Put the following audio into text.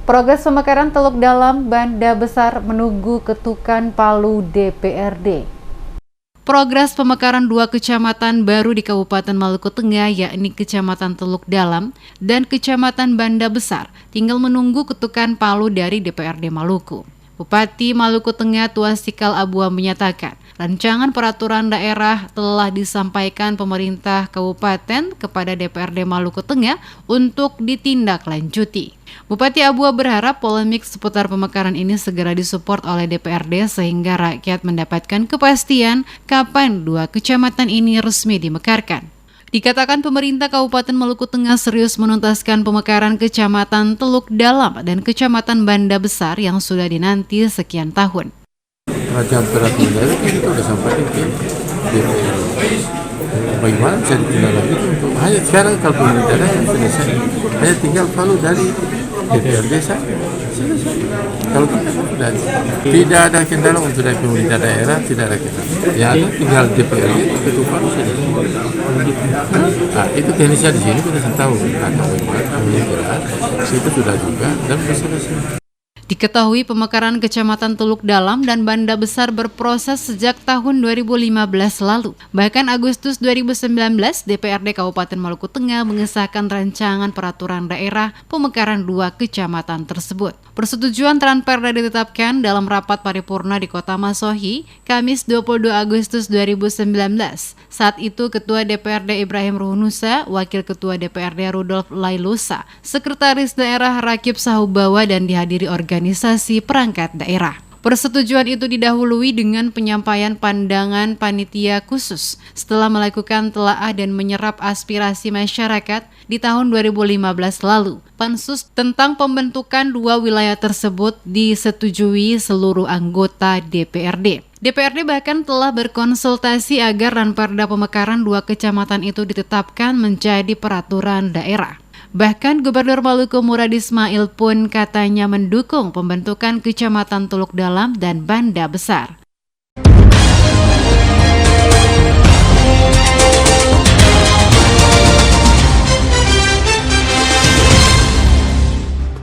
Progres pemekaran Teluk Dalam, Banda Besar menunggu ketukan palu DPRD. Progres pemekaran dua kecamatan baru di Kabupaten Maluku Tengah, yakni Kecamatan Teluk Dalam dan Kecamatan Banda Besar, tinggal menunggu ketukan palu dari DPRD Maluku. Bupati Maluku Tengah Tuasikal Abua menyatakan, rancangan peraturan daerah telah disampaikan pemerintah kabupaten kepada DPRD Maluku Tengah untuk ditindaklanjuti. Bupati Abua berharap polemik seputar pemekaran ini segera disupport oleh DPRD sehingga rakyat mendapatkan kepastian kapan dua kecamatan ini resmi dimekarkan. Dikatakan pemerintah Kabupaten Maluku Tengah serius menuntaskan pemekaran Kecamatan Teluk Dalam dan Kecamatan Banda Besar yang sudah dinanti sekian tahun. Kerajaan peraturan daerah kita sudah sampaikan ke DPR. Bagaimana bisa ditindaklanjuti untuk hanya sekarang kalau pemerintah daerah selesai, hanya tinggal palu dari DPRD saja. Selesai. Kalau kita sudah tidak ada kendala untuk dari pemerintah daerah, tidak ada kendala. Yang ada tinggal DPRD ketua palu saja. Nah, itu teknisnya di sini kita tahu karena bagaimana itu sudah juga dan sudah selesai. Diketahui pemekaran Kecamatan Teluk Dalam dan Banda Besar berproses sejak tahun 2015 lalu. Bahkan Agustus 2019, DPRD Kabupaten Maluku Tengah mengesahkan rancangan peraturan daerah pemekaran dua kecamatan tersebut. Persetujuan Tranperda ditetapkan dalam rapat paripurna di Kota Masohi, Kamis 22 Agustus 2019. Saat itu Ketua DPRD Ibrahim Ruhunusa, Wakil Ketua DPRD Rudolf Lailosa, Sekretaris Daerah Rakib Sahubawa dan dihadiri organisasi perangkat daerah. Persetujuan itu didahului dengan penyampaian pandangan panitia khusus setelah melakukan telaah dan menyerap aspirasi masyarakat di tahun 2015 lalu. Pansus tentang pembentukan dua wilayah tersebut disetujui seluruh anggota DPRD. DPRD bahkan telah berkonsultasi agar ranperda pemekaran dua kecamatan itu ditetapkan menjadi peraturan daerah. Bahkan Gubernur Maluku Murad Ismail pun katanya mendukung pembentukan Kecamatan Teluk Dalam dan Banda Besar.